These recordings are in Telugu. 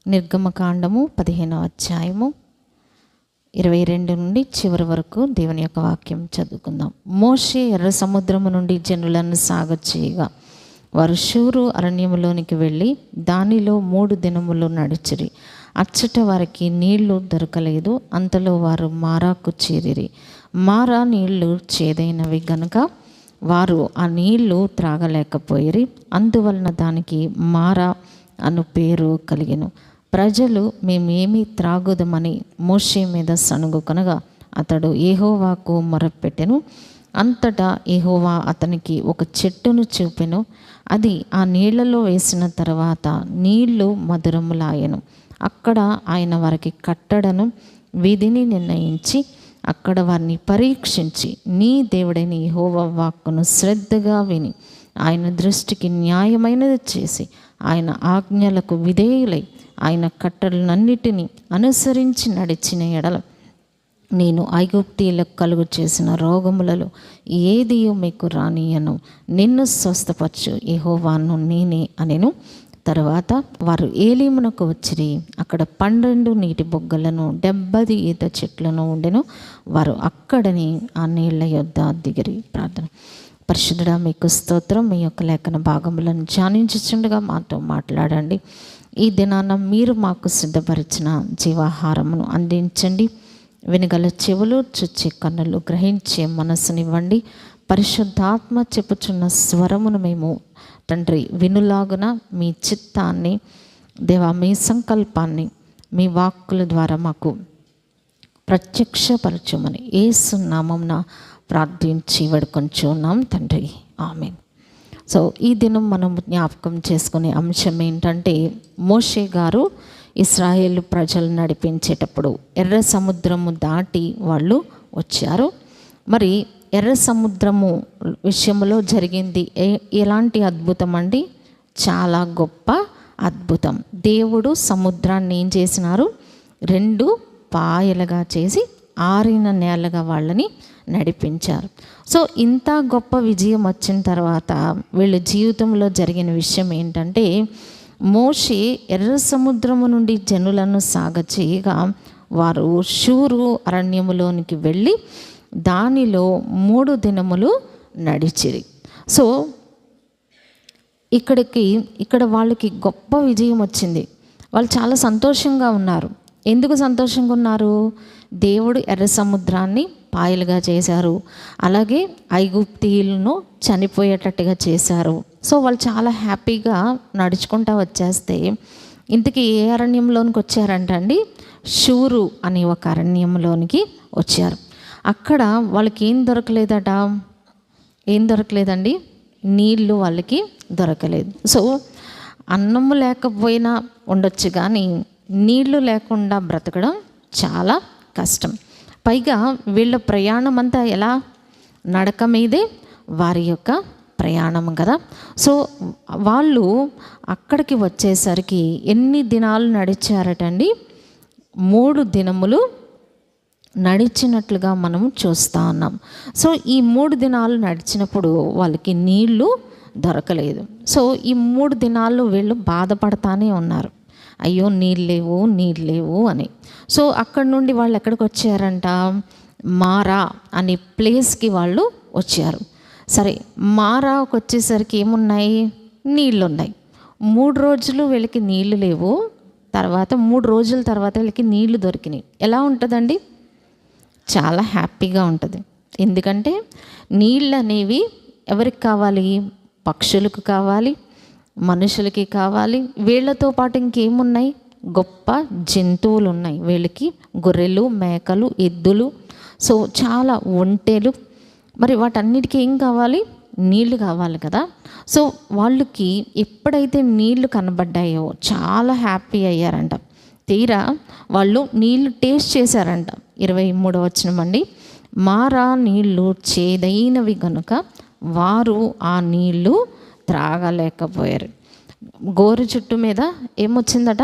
నిర్గమకాండము 15వ అధ్యాయము 22 నుండి చివరి వరకు దేవుని యొక్క వాక్యం చదువుకుందాం. మోషే ఎర్ర సముద్రము నుండి జనులను సాగచేయగా వారు షూరు అరణ్యములోనికి వెళ్ళి దానిలో 3 దినములు నడిచిరి. అచ్చట వారికి నీళ్లు దొరకలేదు. అంతలో వారు మారాకు చేరిరి. మారా నీళ్లు చేదైనవి గనుక వారు ఆ నీళ్లు త్రాగలేకపోయిరి. అందువలన దానికి మారా అను పేరు కలిగెను. ప్రజలు మేమేమి త్రాగుదమని మోషే మీద సణుగుకొనగా అతడు యెహోవాకు మొరపెట్టెను. అంతటా యెహోవా అతనికి ఒక చెట్టును చూపెను. అది ఆ నీళ్లలో వేసిన తర్వాత నీళ్లు మధురములాయెను. అక్కడ ఆయన వారికి కట్టడను విధిని నిర్ణయించి అక్కడ వారిని పరీక్షించి నీ దేవుడైన యెహోవా వాక్కును శ్రద్ధగా విని ఆయన దృష్టికి న్యాయమైనది చేసి ఆయన ఆజ్ఞలకు విధేయులై ఆయన కట్టడలన్నిటినీ అనుసరించి నడిచిన ఎడల నేను ఐగుప్తీయులకు కలుగు చేసిన రోగములలో ఏదియో మీకు రానియను. నిన్ను స్వస్థపరచు యెహోవాను నేనే అనెను. తర్వాత వారు ఏలీమునకు వచ్చిరి. అక్కడ 12 నీటి బొగ్గలను 70 ఈత చెట్లను ఉండెను. వారు అక్కడని ఆ నీళ్ల యొద్ద దిగిరి. ప్రార్థన. పరిశుద్ధుడా మీకు స్తోత్రం. మీ యొక్క లేఖన భాగములను ధ్యానించుచుండగా మాతో మాట్లాడండి. ఈ దినాన మీరు మాకు సిద్ధపరిచిన జీవాహారమును అందించండి. వినగల చెవులు, చుచ్చే కన్నులు, గ్రహించే మనస్సునివ్వండి. పరిశుద్ధాత్మ చెప్పుచున్న స్వరమును మేము తండ్రి వినులాగున మీ చిత్తాన్ని దేవా మీ సంకల్పాన్ని మీ వాక్కుల ద్వారా మాకు ప్రత్యక్షపరచుమని యేసు నామమున ప్రార్థించి వేడుకొంచున్నాం తండ్రి, ఆమేన్. సో ఈ దినం మనం జ్ఞాపకం చేసుకునే అంశం ఏంటంటే మోషే గారు ఇశ్రాయేలు ప్రజలు నడిపించేటప్పుడు ఎర్ర సముద్రము దాటి వాళ్ళు వచ్చారు. మరి ఎర్ర సముద్రము విషయంలో జరిగింది ఎలాంటి అద్భుతం అండి? చాలా గొప్ప అద్భుతం. దేవుడు సముద్రాన్ని ఏం చేసినారు? 2 పాయలుగా చేసి ఆరిన నేలగా వాళ్ళని నడిపించారు. సో ఇంత గొప్ప విజయం వచ్చిన తర్వాత వీళ్ళ జీవితంలో జరిగిన విషయం ఏంటంటే మోషే ఎర్ర సముద్రము నుండి జనులను సాగచేయగా వారు షూరు అరణ్యములోనికి వెళ్ళి దానిలో 3 దినములు నడిచిరి. సో ఇక్కడ వాళ్ళకి గొప్ప విజయం వచ్చింది. వాళ్ళు చాలా సంతోషంగా ఉన్నారు. ఎందుకు సంతోషంగా ఉన్నారు? దేవుడు ఎర్ర సముద్రాన్ని పాయలుగా చేశారు. అలాగే ఐగుప్తీయులను చనిపోయేటట్టుగా చేశారు. సో వాళ్ళు చాలా హ్యాపీగా నడుచుకుంటూ వచ్చేస్తే ఇంతకీ ఏ అరణ్యంలోనికి వచ్చారంటండి? షూరు అనే ఒక అరణ్యంలోనికి వచ్చారు. అక్కడ వాళ్ళకి ఏం దొరకలేదట? ఏం దొరకలేదండి? నీళ్ళు వాళ్ళకి దొరకలేదు. సో అన్నము లేకపోయినా ఉండొచ్చు, కానీ నీళ్లు లేకుండా బ్రతకడం చాలా కష్టం. పైగా వీళ్ళ ప్రయాణం అంతా ఎలా? నడక మీదే వారి యొక్క ప్రయాణం కదా. సో వాళ్ళు అక్కడికి వచ్చేసరికి ఎన్ని దినాలు నడిచారటండి? 3 దినములు నడిచినట్లుగా మనం చూస్తూ ఉన్నాం. సో ఈ 3 దినాలు నడిచినప్పుడు వాళ్ళకి నీళ్లు దొరకలేదు. సో ఈ 3 దినాల్లో వీళ్ళు బాధపడతానే ఉన్నారు, అయ్యో నీళ్ళు లేవు అని. సో అక్కడ నుండి వాళ్ళు ఎక్కడికి వచ్చారంట? మారా అనే ప్లేస్కి వాళ్ళు వచ్చారు. సరే, మారాకు వచ్చేసరికి ఏమున్నాయి? నీళ్ళు ఉన్నాయి. 3 రోజులు వీళ్ళకి నీళ్ళు లేవు. తర్వాత 3 రోజుల తర్వాత వీళ్ళకి నీళ్లు దొరికినాయి. ఎలా ఉంటుందండి? చాలా హ్యాపీగా ఉంటుంది. ఎందుకంటే నీళ్ళు అనేవి ఎవరికి కావాలి? పక్షులకు కావాలి, మనుషులకి కావాలి. వీళ్ళతో పాటు ఇంకేమున్నాయి? గొప్ప జంతువులు ఉన్నాయి వీళ్ళకి. గొర్రెలు, మేకలు, ఎద్దులు, సో చాలా ఒంటెలు. మరి వాటన్నిటికీ ఏం కావాలి? నీళ్లు కావాలి కదా. సో వాళ్ళకి ఎప్పుడైతే నీళ్లు కనబడ్డాయో చాలా హ్యాపీ అయ్యారంట. తీరా వాళ్ళు నీళ్లు టేస్ట్ చేశారంట. 23వ వచనం అండి. మారా నీళ్లు చేదైనవి గనుక వారు ఆ నీళ్లు త్రాగలేకపోయారు. గోరు చుట్టు మీద ఏమొచ్చిందట?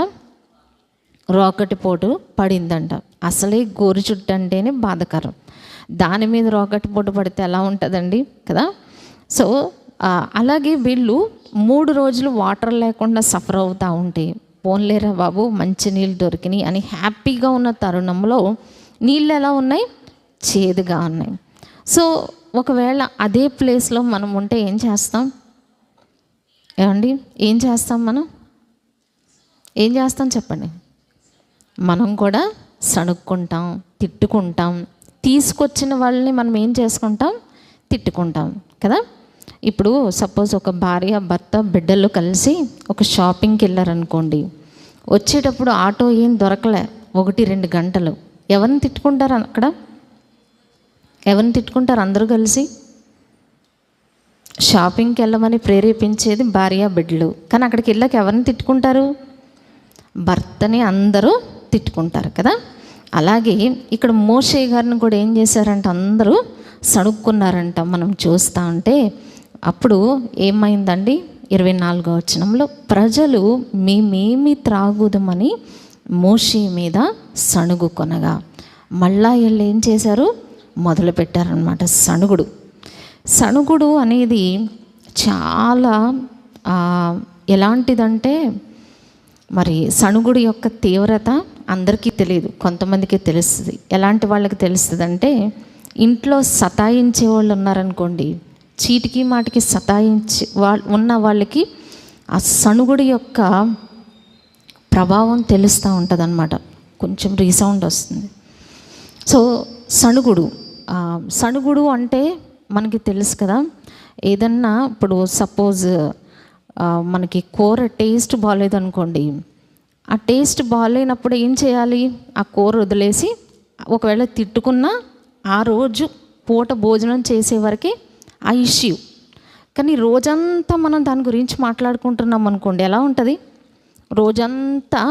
రోకటి పోటు పడిందంట. అసలే గోరు చుట్టు అంటేనే బాధకరం. దాని మీద రోకటి పోటు పడితే ఎలా ఉంటుందండి కదా. సో అలాగే వీళ్ళు 3 రోజులు వాటర్ లేకుండా సఫర్ అవుతూ ఉంటే పోన్లేరా బాబు మంచి నీళ్ళు దొరికినాయి అని హ్యాపీగా ఉన్న తరుణంలో నీళ్ళు ఎలా ఉన్నాయి? చేదుగా ఉన్నాయి. సో ఒకవేళ అదే ప్లేస్లో మనం ఉంటే ఏం చేస్తాం? ఏమండి, ఏం చేస్తాం? మనం ఏం చేస్తాం చెప్పండి? మనం కూడా సణుక్కుంటాం, తిట్టుకుంటాం. తీసుకొచ్చిన వాళ్ళని మనం ఏం చేసుకుంటాం? తిట్టుకుంటాం కదా. ఇప్పుడు సపోజ్ ఒక భార్య భర్త బిడ్డలు కలిసి ఒక షాపింగ్కి వెళ్ళారనుకోండి, వచ్చేటప్పుడు ఆటో ఏం దొరకలే, 1-2 గంటలు. ఎవరిని తిట్టుకుంటారు అక్కడ? ఎవరిని తిట్టుకుంటారు? అందరూ కలిసి షాపింగ్కి వెళ్ళమని ప్రేరేపించేది భార్య బిడ్డలు, కానీ అక్కడికి వెళ్ళాక ఎవరిని తిట్టుకుంటారు? భర్తని అందరూ తిట్టుకుంటారు కదా. అలాగే ఇక్కడ మోషే గారిని కూడా ఏం చేశారంట? అందరూ సణుక్కున్నారంట. మనం చూస్తూ ఉంటే అప్పుడు ఏమైందండి? 24వ వచనంలో ప్రజలు మేమేమి త్రాగుదమని మోషే మీద సణుగుకొనగా, మళ్ళా వీళ్ళు ఏం చేశారు? మొదలుపెట్టారనమాట సణుగుడు. సణుగుడు అనేది చాలా ఎలాంటిదంటే, మరి సణుగుడు యొక్క తీవ్రత అందరికీ తెలియదు, కొంతమందికి తెలుస్తుంది. ఎలాంటి వాళ్ళకి తెలుస్తుంది అంటే, ఇంట్లో సతాయించే వాళ్ళు ఉన్నారనుకోండి, చీటికి మాటికి సతాయించి ఉన్న వాళ్ళకి ఆ సణుగుడు యొక్క ప్రభావం తెలుస్తూ ఉంటుంది అన్నమాట. కొంచెం రీసౌండ్ వస్తుంది. సో సణుగుడు అంటే మనకి తెలుసు కదా. ఏదన్నా ఇప్పుడు సపోజ్ మనకి కూర టేస్ట్ బాగాలేదనుకోండి, ఆ టేస్ట్ బాగాలేనప్పుడు ఏం చేయాలి? ఆ కూర వదిలేసి, ఒకవేళ తిట్టుకున్నా ఆ రోజు పూట భోజనం చేసే వరకే ఆ ఇష్యూ. కానీ రోజంతా మనం దాని గురించి మాట్లాడుకుంటున్నాం అనుకోండి, ఎలా ఉంటుంది? రోజంతా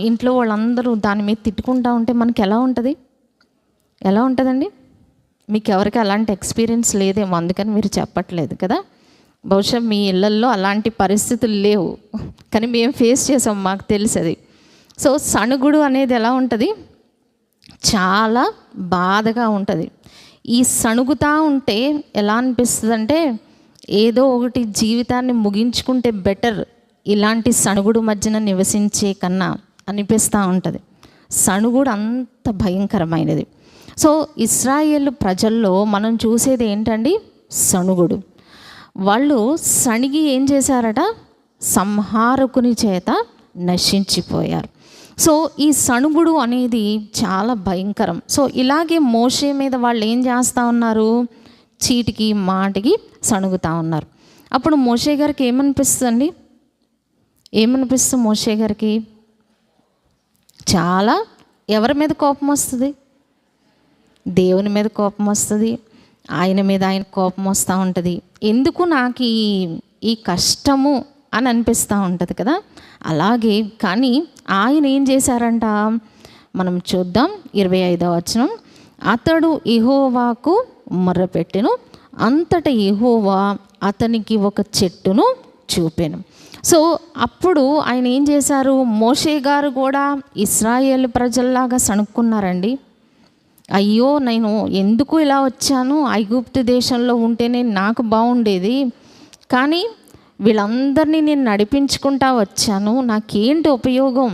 ఇంట్లో వాళ్ళందరూ దాని మీద తిట్టుకుంటూ ఉంటే మనకి ఎలా ఉంటుంది? ఎలా ఉంటుందండి? మీకు ఎవరికి అలాంటి ఎక్స్పీరియన్స్ లేదేమో, అందుకని మీరు చెప్పట్లేదు కదా. బహుశా మీ ఇళ్ళల్లో అలాంటి పరిస్థితులు లేవు, కానీ మేము ఫేస్ చేసాం, మాకు తెలుసు అది. సో సణుగుడు అనేది ఎలా ఉంటుంది? చాలా బాధగా ఉంటుంది. ఈ సణుగుతూ ఉంటే ఎలా అనిపిస్తుంది అంటే, ఏదో ఒకటి జీవితాన్ని ముగించుకుంటే బెటర్ ఇలాంటి సణుగుడు మధ్యన నివసించే కన్నా అనిపిస్తూ ఉంటుంది. సణుగుడు అంత భయంకరమైనది. సో ఇశ్రాయేలు ప్రజల్లో మనం చూసేది ఏంటండి? సణుగుడు. వాళ్ళు సణిగి ఏం చేశారట? సంహారకుని చేత నశించిపోయారు. సో ఈ సణుగుడు అనేది చాలా భయంకరం. సో ఇలాగే మోషే మీద వాళ్ళు ఏం చేస్తూ ఉన్నారు? చీటికి మాటికి సణుగుతూ ఉన్నారు. అప్పుడు మోషే గారికి ఏమనిపిస్తుంది? మోషే గారికి చాలా ఎవరి మీద కోపం వస్తుంది? దేవుని మీద కోపం వస్తుంది, ఆయన మీద ఆయన కోపం వస్తూ ఉంటుంది. ఎందుకు నాకు ఈ కష్టము అని అనిపిస్తూ ఉంటుంది కదా. అలాగే కానీ ఆయన ఏం చేశారంట? మనం చూద్దాం 25వ వచనం. అతడు యెహోవాకు మొర్రపెట్టెను, అంతటా యెహోవా అతనికి ఒక చెట్టును చూపెను. సో అప్పుడు ఆయన ఏం చేశారు? మోషే గారు కూడా ఇశ్రాయేలు ప్రజల్లాగా సణుక్కున్నారండి. అయ్యో, నేను ఎందుకు ఇలా వచ్చాను? ఐగుప్తు దేశంలో ఉంటేనే నాకు బాగుండేది, కానీ వీళ్ళందరినీ నేను నడిపించుకుంటా వచ్చాను, నాకేంటి ఉపయోగం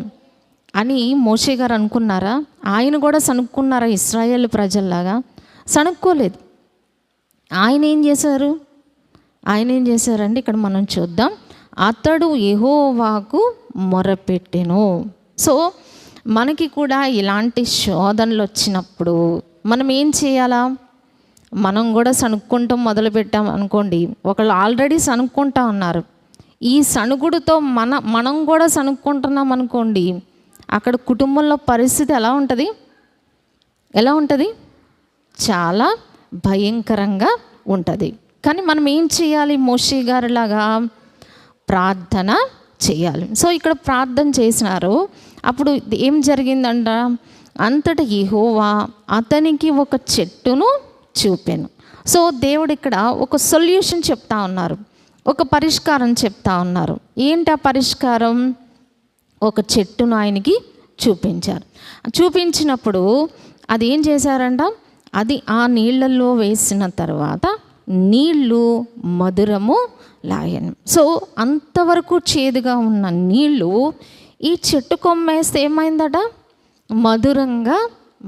అని మోషే గారు అనుకున్నారా? ఆయన కూడా సణుక్కున్నారా ఇశ్రాయేలు ప్రజల్లాగా? సణుక్కోలేదు. ఆయన ఏం చేశారండి? ఇక్కడ మనం చూద్దాం. అతడు యెహోవాకు మొరపెట్టెను. సో మనకి కూడా ఇలాంటి శోధనలు వచ్చినప్పుడు మనం ఏం చేయాలా? మనం కూడా సణుక్కుంటాం మొదలుపెట్టాం అనుకోండి, ఒకళ్ళు ఆల్రెడీ సణుక్కుంటా ఉన్నారు, ఈ సణుగుడితో మనం కూడా సణుక్కుంటున్నాం అనుకోండి, అక్కడ కుటుంబంలో పరిస్థితి ఎలా ఉంటుంది? చాలా భయంకరంగా ఉంటుంది. కానీ మనం ఏం చేయాలి? మోషే గారిలాగా ప్రార్థన చేయాలి. సో ఇక్కడ ప్రార్థన చేసినారు. అప్పుడు ఏం జరిగిందంట? అంతటా యెహోవా అతనికి ఒక చెట్టును చూపెను. సో దేవుడు ఇక్కడ ఒక సొల్యూషన్ చెప్తా ఉన్నారు, ఒక పరిష్కారం చెప్తా ఉన్నారు. ఏంటి ఆ పరిష్కారం? ఒక చెట్టును ఆయనకి చూపించారు. చూపించినప్పుడు అది ఏం చేశారంట? అది ఆ నీళ్ళల్లో వేసిన తర్వాత నీళ్ళు మధురము లాయను. సో అంతవరకు చేదుగా ఉన్న నీళ్ళు ఈ చెట్టు కొమ్మేస్తే ఏమైందట? మధురంగా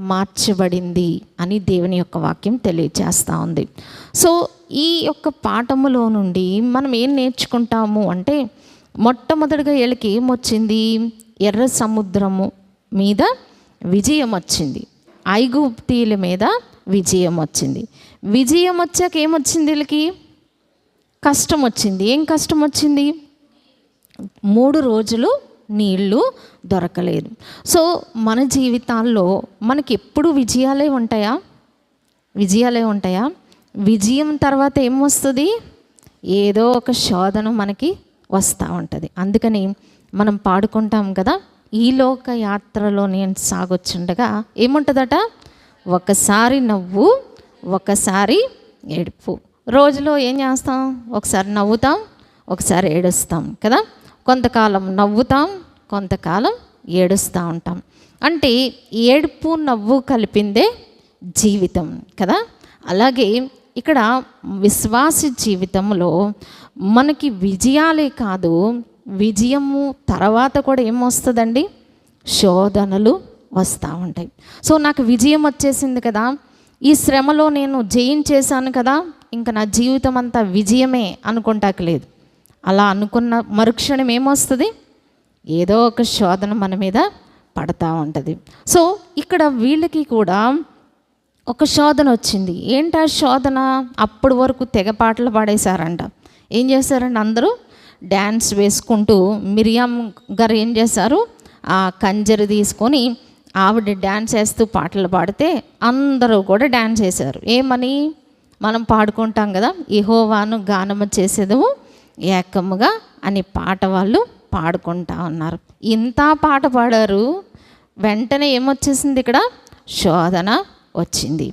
మార్చబడింది అని దేవుని యొక్క వాక్యం తెలియజేస్తూ ఉంది. సో ఈ యొక్క పాఠములో నుండి మనం ఏం నేర్చుకుంటాము అంటే, మొట్టమొదటిగా వీళ్ళకి ఏమొచ్చింది? ఎర్ర సముద్రము మీద విజయం వచ్చింది, ఐగుప్తీయుల మీద విజయం వచ్చింది. విజయం వచ్చాక ఏమొచ్చింది? వీళ్ళకి కష్టం వచ్చింది. ఏం కష్టం వచ్చింది? 3 రోజులు నీళ్ళు దొరకలేదు. సో మన జీవితాల్లో మనకి ఎప్పుడు విజయాలే ఉంటాయా? విజయాలే ఉంటాయా? విజయం తర్వాత ఏమొస్తుంది? ఏదో ఒక శోధన మనకి వస్తూ ఉంటుంది. అందుకని మనం పాడుకుంటాం కదా, ఈ లోక యాత్రలో నేను సాగొచ్చుండగా ఏముంటుందట? ఒకసారి నవ్వు, ఒకసారి ఏడుపు. రోజులో ఏం చేస్తాం? ఒకసారి నవ్వుతాం, ఒకసారి ఏడుస్తాం కదా. కొంతకాలం నవ్వుతాం, కొంతకాలం ఏడుస్తూ ఉంటాం. అంటే ఏడుపు నవ్వు కలిపిందే జీవితం కదా. అలాగే ఇక్కడ విశ్వాస జీవితంలో మనకి విజయాలే కాదు, విజయము తర్వాత కూడా ఏమొస్తుందండి? శోధనలు వస్తూ ఉంటాయి. సో నాకు విజయం వచ్చేసింది కదా, ఈ శ్రమలో నేను జయించేశాను కదా, ఇంకా నా జీవితం అంతా విజయమే అనుకుంటాకలేదు. అలా అనుకున్న మరుక్షణం ఏమొస్తుంది? ఏదో ఒక శోధన మన మీద పడతా ఉంటుంది. సో ఇక్కడ వీళ్ళకి కూడా ఒక శోధన వచ్చింది. ఏంటా శోధన? అప్పటి వరకు తెగ పాటలు పాడేశారంట. ఏం చేశారంటే అందరూ డ్యాన్స్ వేసుకుంటూ, మిరియాం గారు ఏం చేశారు? ఆ కంజరి తీసుకొని ఆవిడ డ్యాన్స్ వేస్తూ పాటలు పాడితే అందరూ కూడా డ్యాన్స్ చేశారు. ఏమని? మనం పాడుకుంటాం కదా, యెహోవాను గానము చేసేదము ఏకముగా అని పాట వాళ్ళు పాడుకుంటా ఉన్నారు. ఇంత పాట పాడారు, వెంటనే ఏమొచ్చేసింది? ఇక్కడ శోధన వచ్చింది.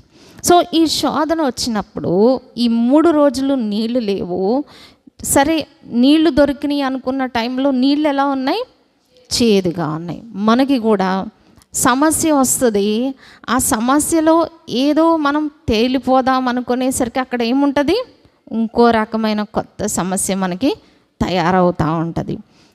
సో ఈ శోధన వచ్చినప్పుడు ఈ 3 రోజులు నీళ్లు లేవు. సరే నీళ్లు దొరికినాయి అనుకున్న టైంలో నీళ్ళు ఎలా ఉన్నాయి? చేదుగా ఉన్నాయి. మనకి కూడా సమస్య వస్తుంది. ఆ సమస్యలో ఏదో మనం తేలిపోదాం అనుకునేసరికి అక్కడ ఏముంటుంది? ఇంకో రకమైన కొత్త సమస్య మనకి తయారవుతూ ఉంటుంది.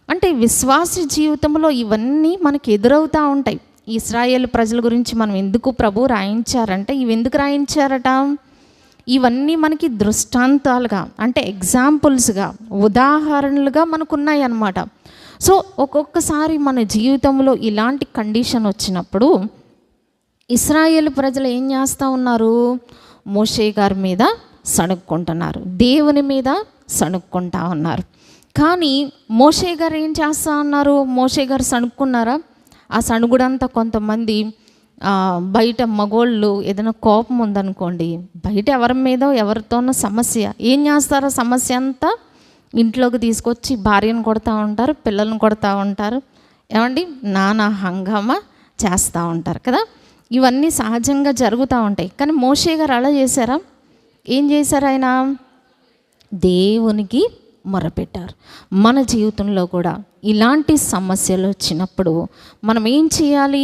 అంటే విశ్వాస జీవితంలో ఇవన్నీ మనకి ఎదురవుతూ ఉంటాయి. ఇశ్రాయేలు ప్రజల గురించి మనం ఎందుకు ప్రభు రాయించారంటే, ఇవి ఎందుకు రాయించారట? ఇవన్నీ మనకి దృష్టాంతాలుగా, అంటే ఎగ్జాంపుల్స్గా, ఉదాహరణలుగా మనకున్నాయి అన్నమాట. సో ఒక్కొక్కసారి మన జీవితంలో ఇలాంటి కండిషన్ వచ్చినప్పుడు ఇశ్రాయేలు ప్రజలు ఏం చేస్తూ ఉన్నారు? మోషే గారి మీద సణుక్కుంటున్నారు, దేవుని మీద సణుక్కుంటా ఉన్నారు. కానీ మోషే గారు ఏం చేస్తూ ఉన్నారు? మోషే గారు సణుక్కున్నారా? ఆ సణుగుడంతా కొంతమంది బయట మగోళ్ళు ఏదైనా కోపం ఉందనుకోండి, బయట ఎవరి మీదో ఎవరితోనో సమస్య, ఏం చేస్తారో సమస్య అంతా ఇంట్లోకి తీసుకొచ్చి భార్యను కొడతా ఉంటారు, పిల్లలను కొడతా ఉంటారు, ఏమండి నానా హంగామా చేస్తూ ఉంటారు కదా. ఇవన్నీ సహజంగా జరుగుతూ ఉంటాయి. కానీ మోషే గారు అలా చేశారా? ఏం చేశారు? ఆయన దేవునికి మొరపెట్టారు. మన జీవితంలో కూడా ఇలాంటి సమస్యలు వచ్చినప్పుడు మనం ఏం చేయాలి?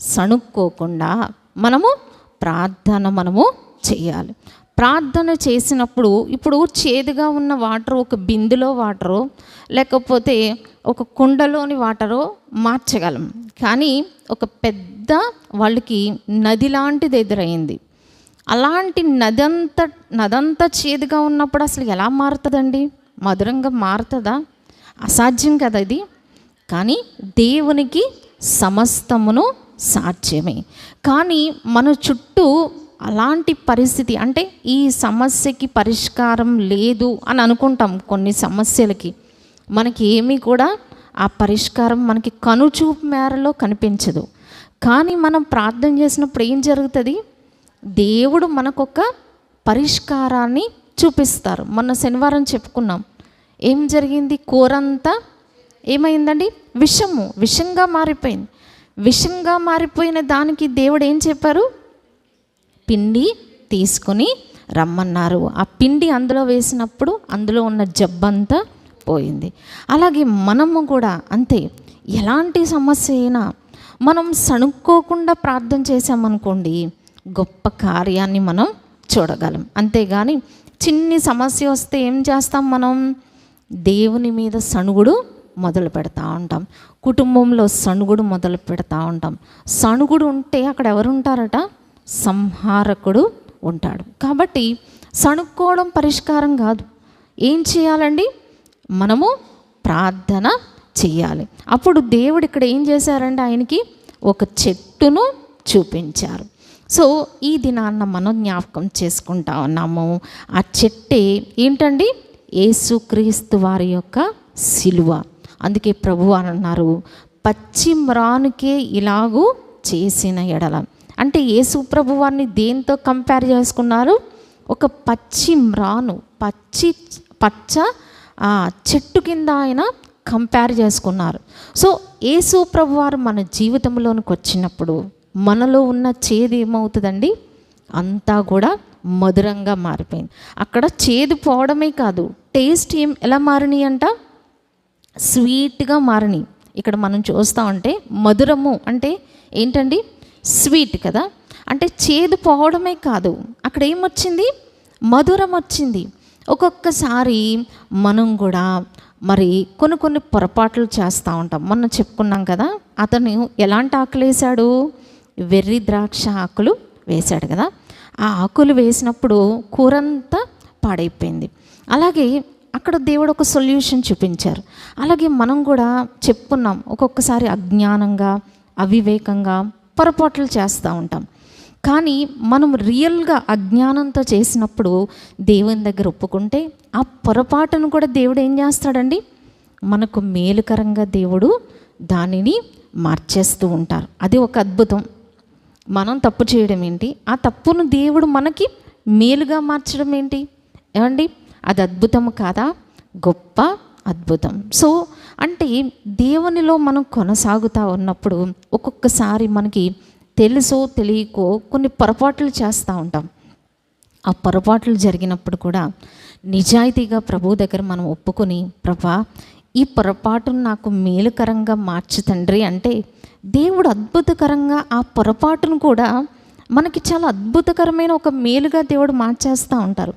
సణుక్కోకుండా మనము చేయాలి. ప్రార్థన చేసినప్పుడు ఇప్పుడు చేదుగా ఉన్న వాటర్ ఒక బిందులో వాటరు లేకపోతే ఒక కుండలోని వాటరు మార్చగలం. కానీ ఒక పెద్ద వాళ్ళకి నది లాంటిది ఎదురైంది. అలాంటి నదంతా చేదుగా ఉన్నప్పుడు అసలు ఎలా మారుతుందండి? మధురంగా మారుతుందా? అసాధ్యం కదా ఇది. కానీ దేవునికి సమస్తమును సాధ్యమే. కానీ మన చుట్టూ అలాంటి పరిస్థితి, అంటే ఈ సమస్యకి పరిష్కారం లేదు అని అనుకుంటాం. కొన్ని సమస్యలకి మనకి ఏమీ కూడా ఆ పరిష్కారం మనకి కనుచూపు మేరలో కనిపించదు. కానీ మనం ప్రార్థన చేసినప్పుడు ఏం జరుగుతుంది? దేవుడు మనకొక పరిష్కారాన్ని చూపిస్తారు. మొన్న శనివారం చెప్పుకున్నాం. ఏం జరిగింది? కూరంతా ఏమైందండి? విషంగా మారిపోయింది. విషంగా మారిపోయిన దానికి దేవుడు ఏం చెప్పారు? పిండి తీసుకొని రమ్మన్నారు. ఆ పిండి అందులో వేసినప్పుడు అందులో ఉన్న జబ్బంతా పోయింది. అలాగే మనము కూడా అంతే. ఎలాంటి సమస్య అయినా మనం సణుక్కోకుండా ప్రార్థన చేసామనుకోండి, గొప్ప కార్యాన్ని మనం చూడగలం. అంతేగాని చిన్ని సమస్య వస్తే ఏం చేస్తాం? మనం దేవుని మీద సణుగుడు మొదలు పెడతా ఉంటాం. కుటుంబంలో సణుగుడు మొదలు పెడతా ఉంటాం. సణుగుడు ఉంటే అక్కడ ఎవరు ఉంటారట? సంహారకుడు ఉంటాడు. కాబట్టి సణుక్కోవడం పరిష్కారం కాదు. ఏం చేయాలండి? మనము ప్రార్థన చెయ్యాలి. అప్పుడు దేవుడు ఇక్కడ ఏం చేశారంటే ఆయనకి ఒక చెట్టును చూపించారు. సో ఈ దినాన్న మనం జ్ఞాపకం చేసుకుంటా ఉన్నాము. ఆ చెట్టే ఏంటండి? యేసుక్రీస్తు వారి యొక్క సిలువ. అందుకే ప్రభువు అని అన్నారు, పచ్చి మ్రానుకే ఇలాగూ చేసిన ఎడల. అంటే యేసు ప్రభు వారిని దేంతో కంపేర్ చేసుకున్నారు? ఒక పచ్చి మ్రాను, పచ్చ చెట్టు కింద ఆయన కంపేర్ చేసుకున్నారు. సో యేసు ప్రభు వారు మన జీవితంలోనికి వచ్చినప్పుడు మనలో ఉన్న చేదు ఏమవుతుందండి? అంతా కూడా మధురంగా మారిపోయింది. అక్కడ చేదు పోవడమే కాదు, టేస్ట్ ఎలా మారినాయి అంట? స్వీట్గా మారినాయి. ఇక్కడ మనం చూస్తూ ఉంటే మధురము అంటే ఏంటండి? స్వీట్ కదా. అంటే చేదు పోవడమే కాదు, అక్కడ ఏమొచ్చింది? మధురం వచ్చింది. ఒక్కొక్కసారి మనం కూడా మరి కొన్ని పొరపాట్లు చేస్తూ ఉంటాం. మొన్న చెప్పుకున్నాం కదా, అతను ఎలాంటి ఆకులు వేశాడు? వెర్రి ద్రాక్ష ఆకులు వేశాడు కదా. ఆ ఆకులు వేసినప్పుడు కూరంతా పాడైపోయింది. అలాగే అక్కడ దేవుడు ఒక సొల్యూషన్ చూపించారు. అలాగే మనం కూడా చెప్పుకున్నాం, ఒక్కొక్కసారి అజ్ఞానంగా అవివేకంగా పొరపాట్లు చేస్తూ ఉంటాం. కానీ మనం రియల్గా అజ్ఞానంతో చేసినప్పుడు దేవుని దగ్గర ఒప్పుకుంటే ఆ పొరపాటును కూడా దేవుడు ఏం చేస్తాడండి? మనకు మేలుకరంగా దేవుడు దానిని మార్చేస్తూ ఉంటారు. అది ఒక అద్భుతం. మనం తప్పు చేయడం ఏంటి? ఆ తప్పును దేవుడు మనకి మేలుగా మార్చడం ఏంటి? ఏమండి, అది అద్భుతం కాదా? గొప్ప అద్భుతం. సో అంటే దేవునిలో మనం కొనసాగుతూ ఉన్నప్పుడు ఒక్కొక్కసారి మనకి తెలుసో తెలియకో కొన్ని పొరపాట్లు చేస్తూ ఉంటాం. ఆ పొరపాట్లు జరిగినప్పుడు కూడా నిజాయితీగా ప్రభు దగ్గర మనం ఒప్పుకొని, ప్రభా ఈ పొరపాటును నాకు మేలుకరంగా మార్చు తండ్రి అంటే దేవుడు అద్భుతకరంగా ఆ పొరపాటును కూడా మనకి చాలా అద్భుతకరమైన ఒక మేలుగా దేవుడు మార్చేస్తూ ఉంటారు.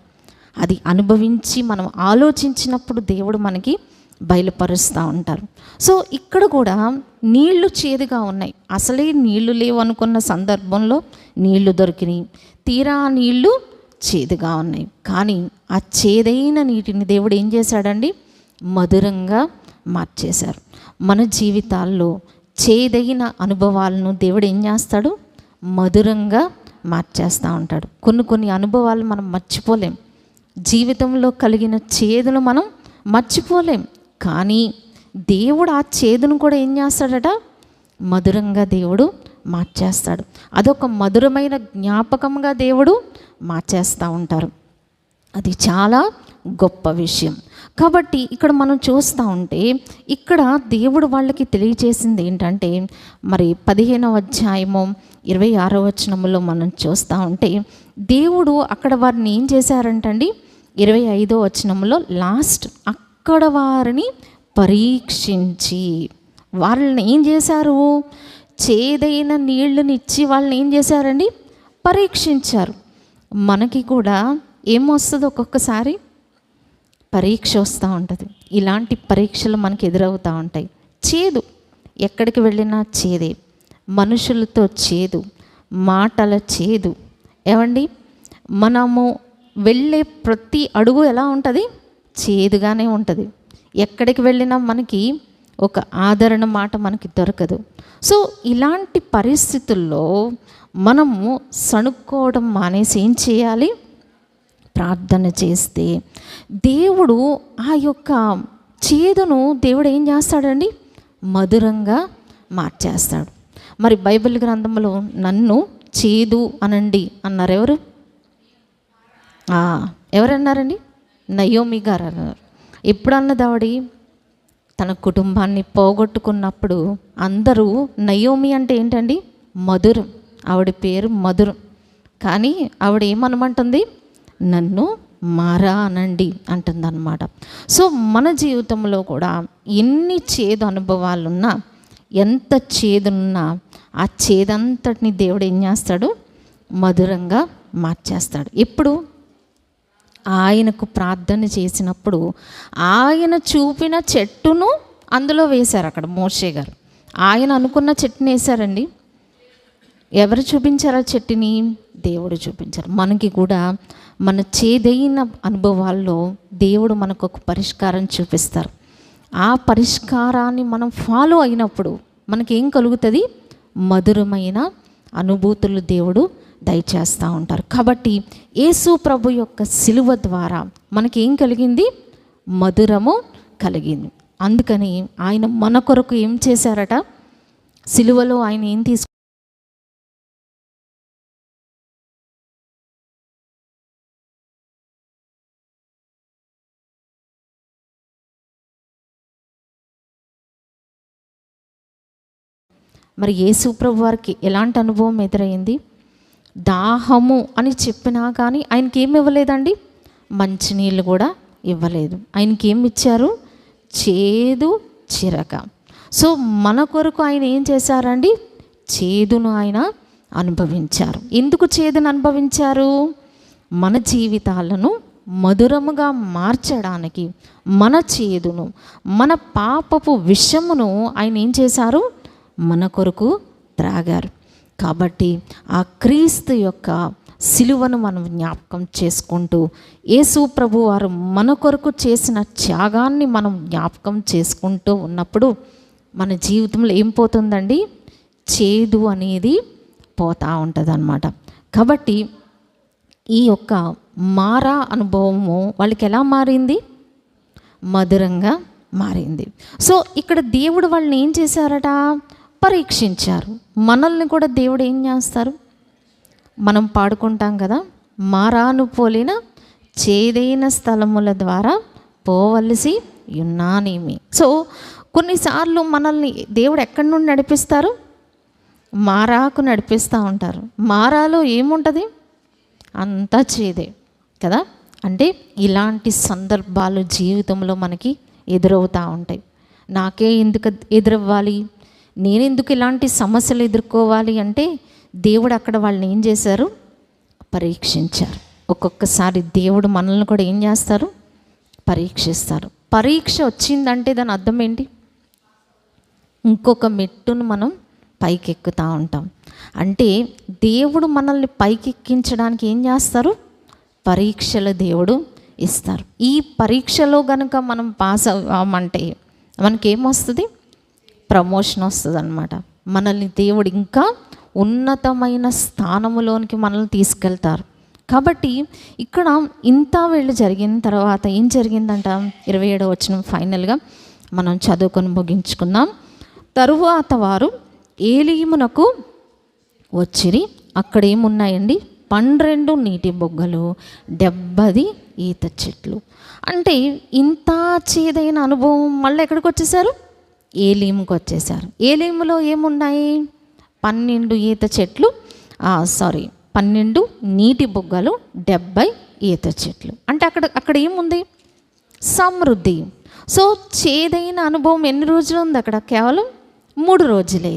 అది అనుభవించి మనం ఆలోచించినప్పుడు దేవుడు మనకి బయలుపరుస్తూ ఉంటారు. సో ఇక్కడ కూడా నీళ్లు చేదుగా ఉన్నాయి. అసలే నీళ్లు లేవు అనుకున్న సందర్భంలో నీళ్లు దొరికినాయి. తీరా నీళ్లు చేదుగా ఉన్నాయి. కానీ ఆ చేదైన నీటిని దేవుడు ఏం చేశాడండి? మధురంగా మార్చేశారు. మన జీవితాల్లో చేదైన అనుభవాలను దేవుడు ఏం చేస్తాడు? మధురంగా మార్చేస్తూ ఉంటాడు. కొన్ని అనుభవాలు మనం మర్చిపోలేం. జీవితంలో కలిగిన చేదును మనం మర్చిపోలేం. కానీ దేవుడు ఆ చేదును కూడా ఏం చేస్తాడట? మధురంగా దేవుడు మార్చేస్తాడు. అదొక మధురమైన జ్ఞాపకంగా దేవుడు మార్చేస్తూ ఉంటారు. అది చాలా గొప్ప విషయం. కాబట్టి ఇక్కడ మనం చూస్తూ ఉంటే ఇక్కడ దేవుడు వాళ్ళకి తెలియచేసింది ఏంటంటే, మరి 15వ అధ్యాయము 26వ వచనములో మనం చూస్తూ ఉంటే దేవుడు అక్కడ వారిని ఏం చేశారంటండి? 25వ వచనంలో లాస్ట్ అక్కడ వారిని పరీక్షించి వాళ్ళని ఏం చేశారు? చేదైన నీళ్ళని ఇచ్చి వాళ్ళని ఏం చేశారండి? పరీక్షించారు. మనకి కూడా ఏమొస్తుంది? ఒక్కొక్కసారి పరీక్ష వస్తూ ఉంటుంది. ఇలాంటి పరీక్షలు మనకి ఎదురవుతూ ఉంటాయి. చేదు, ఎక్కడికి వెళ్ళినా చేదే. మనుషులతో చేదు, మాటల చేదు. ఏమండి, మనము వెళ్ళే ప్రతి అడుగు ఎలా ఉంటుంది? చేదుగానే ఉంటుంది. ఎక్కడికి వెళ్ళినా మనకి ఒక ఆదరణ మాట మనకి దొరకదు. సో ఇలాంటి పరిస్థితుల్లో మనము సణుక్కోవడం మానేసి ఏం చేయాలి? ప్రార్థన చేస్తే దేవుడు ఆ యొక్క చేదును దేవుడు ఏం చేస్తాడండి? మధురంగా మార్చేస్తాడు. మరి బైబిల్ గ్రంథంలో నన్ను చేదు అనండి అన్నారు. ఎవరన్నారండి? నయోమి గారు అన్నారు. ఎప్పుడు అన్నది ఆవిడ? తన కుటుంబాన్ని పోగొట్టుకున్నప్పుడు అందరూ నయోమి అంటే ఏంటండి? మధురం. ఆవిడ పేరు మధురం. కానీ ఆవిడ ఏమనమంటుంది? నన్ను మారా అనండి అంటుందన్నమాట. సో మన జీవితంలో కూడా ఎన్ని చేదు అనుభవాలున్నా, ఎంత చేదున్నా ఆ చేదంతటిని దేవుడు ఏం చేస్తాడు? మధురంగా మార్చేస్తాడు. ఎప్పుడు? ఆయనకు ప్రార్థన చేసినప్పుడు ఆయన చూపిన చెట్టును అందులో వేశారు అక్కడ మోషే గారు. ఆయన అనుకున్న చెట్టుని వేశారండి. ఎవరు చూపించారు ఆ చెట్టుని? దేవుడు చూపించారు. మనకి కూడా మన చేదైన అనుభవాల్లో దేవుడు మనకు ఒక పరిష్కారం చూపిస్తారు. ఆ పరిష్కారాన్ని మనం ఫాలో అయినప్పుడు మనకేం కలుగుతుంది? మధురమైన అనుభూతులు దేవుడు దయచేస్తూ ఉంటారు. కాబట్టి యేసు ప్రభు యొక్క సిలువ ద్వారా మనకేం కలిగింది? మధురము కలిగింది. అందుకని ఆయన మన కొరకు ఏం చేశారట? సిలువలో ఆయన ఏం మరి యేసు ప్రభు వారికి ఎలాంటి అనుభవం ఎదురైంది? దాహము అని చెప్పినా కానీ ఆయనకి ఏమి ఇవ్వలేదండి? మంచినీళ్ళు కూడా ఇవ్వలేదు. ఆయనకి ఏమి ఇచ్చారు? చేదు చిరక. సో మన కొరకు ఆయన ఏం చేశారండి? చేదును ఆయన అనుభవించారు. ఎందుకు చేదును అనుభవించారు? మన జీవితాలను మధురముగా మార్చడానికి, మన చేదును, మన పాపపు విషమును ఆయన ఏం చేశారు? మన కొరకు త్రాగారు. కాబట్టి ఆ క్రీస్తు యొక్క సిలువను మనం జ్ఞాపకం చేసుకుంటూ, యేసు ప్రభు వారు మన కొరకు చేసిన త్యాగాన్ని మనం జ్ఞాపకం చేసుకుంటూ ఉన్నప్పుడు మన జీవితంలో ఏం పోతుందండి? చేదు అనేది పోతూ ఉంటుంది అన్నమాట. కాబట్టి ఈ యొక్క మారా అనుభవము వాళ్ళకి ఎలా మారింది? మధురంగా మారింది. సో ఇక్కడ దేవుడు వాళ్ళని ఏం చేశారట? పరీక్షించారు. మనల్ని కూడా దేవుడు ఏం చేస్తారు? మనం పాడుకుంటాం కదా, మారాను పోలిన చేదైన స్థలముల ద్వారా పోవలసి ఉన్నానేమి. సో కొన్నిసార్లు మనల్ని దేవుడు ఎక్కడి నుండి నడిపిస్తారు? మారాకు నడిపిస్తూ ఉంటారు. మారాలో ఏముంటుంది? అంతా చేదే కదా. అంటే ఇలాంటి సందర్భాలు జీవితంలో మనకి ఎదురవుతూ ఉంటాయి. నాకే ఎందుకు ఎదురవ్వాలి? నేనెందుకు ఇలాంటి సమస్యలు ఎదుర్కోవాలి అంటే దేవుడు అక్కడ వాళ్ళని ఏం చేశారు? పరీక్షించారు. ఒక్కొక్కసారి దేవుడు మనల్ని కూడా ఏం చేస్తారు? పరీక్షిస్తారు. పరీక్ష వచ్చిందంటే దాని అర్థం ఏంటి? ఇంకొక మెట్టును మనం పైకెక్కుతూ ఉంటాం. అంటే దేవుడు మనల్ని పైకెక్కించడానికి ఏం చేస్తారు? పరీక్షలు దేవుడు ఇస్తారు. ఈ పరీక్షలో కనుక మనం పాస్ అవ్వమంటే మనకేమొస్తుంది? ప్రమోషన్ వస్తుంది అన్నమాట. మనల్ని దేవుడు ఇంకా ఉన్నతమైన స్థానములోనికి మనల్ని తీసుకెళ్తారు. కాబట్టి ఇక్కడ ఇంత వీళ్ళు జరిగిన తర్వాత ఏం జరిగిందంట? 27వ వచనం ఫైనల్గా మనం చదువుకొని ముగించుకుందాం. తరువాత వారు ఏలీమునకు వచ్చిరి. అక్కడ ఏమున్నాయండి? 12 నీటి బొగ్గలు, 70 ఈత చెట్లు. అంటే ఇంత చేదైన అనుభవం మళ్ళీ ఎక్కడికి వచ్చేసారు? ఏలీముకి వచ్చేసారు. ఏలీములో ఏమున్నాయి? 12 ఈత చెట్లు, 12 నీటి బొగ్గలు, 70 ఈత చెట్లు. అంటే అక్కడ ఏముంది? సమృద్ధి. సో చేదైన అనుభవం ఎన్ని రోజులు ఉంది అక్కడ? కేవలం 3 రోజులే.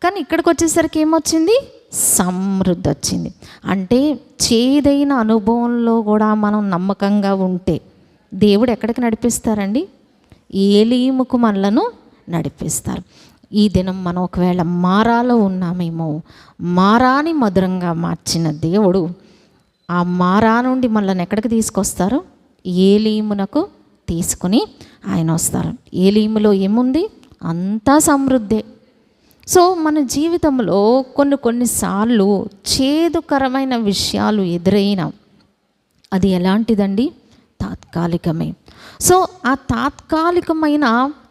కానీ ఇక్కడికి వచ్చేసరికి ఏమొచ్చింది? సమృద్ధి వచ్చింది. అంటే చేదైన అనుభవంలో కూడా మనం నమ్మకంగా ఉంటే దేవుడు ఎక్కడికి నడిపిస్తారండి? ఏలీముకు మనలను నడిపిస్తారు. ఈ దినం మనం ఒకవేళ మారాలో ఉన్నామేమో, మారాని మధురంగా మార్చిన దేవుడు ఆ మారా నుండి మనల్ని ఎక్కడికి తీసుకొస్తారు? ఏలీమునకు తీసుకుని ఆయన వస్తారు. ఏలీములో ఏముంది? అంతా సమృద్ధే. సో మన జీవితంలో కొన్నిసార్లు చేదుకరమైన విషయాలు ఎదురైన అది ఎలాంటిదండి? తాత్కాలికమే. సో ఆ తాత్కాలికమైన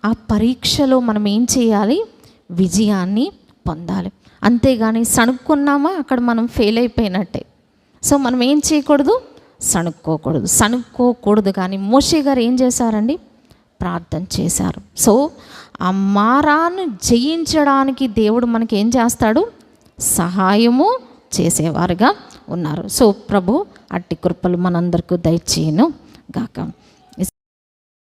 ఆ పరీక్షలో మనం ఏం చేయాలి? విజయాన్ని పొందాలి. అంతేగాని సణుక్కున్నామా అక్కడ మనం ఫెయిల్ అయిపోయినట్టే. సో మనం ఏం చేయకూడదు? సణుక్కోకూడదు. కానీ మోషే గారు ఏం చేశారండి? ప్రార్థన చేశారు. సో ఆ మారాను జయించడానికి దేవుడు మనకి ఏం చేస్తాడు? సహాయము చేసేవారుగా ఉన్నారు. సో ప్రభు అట్టి కృపలు మనందరికీ దయచేయును గాక.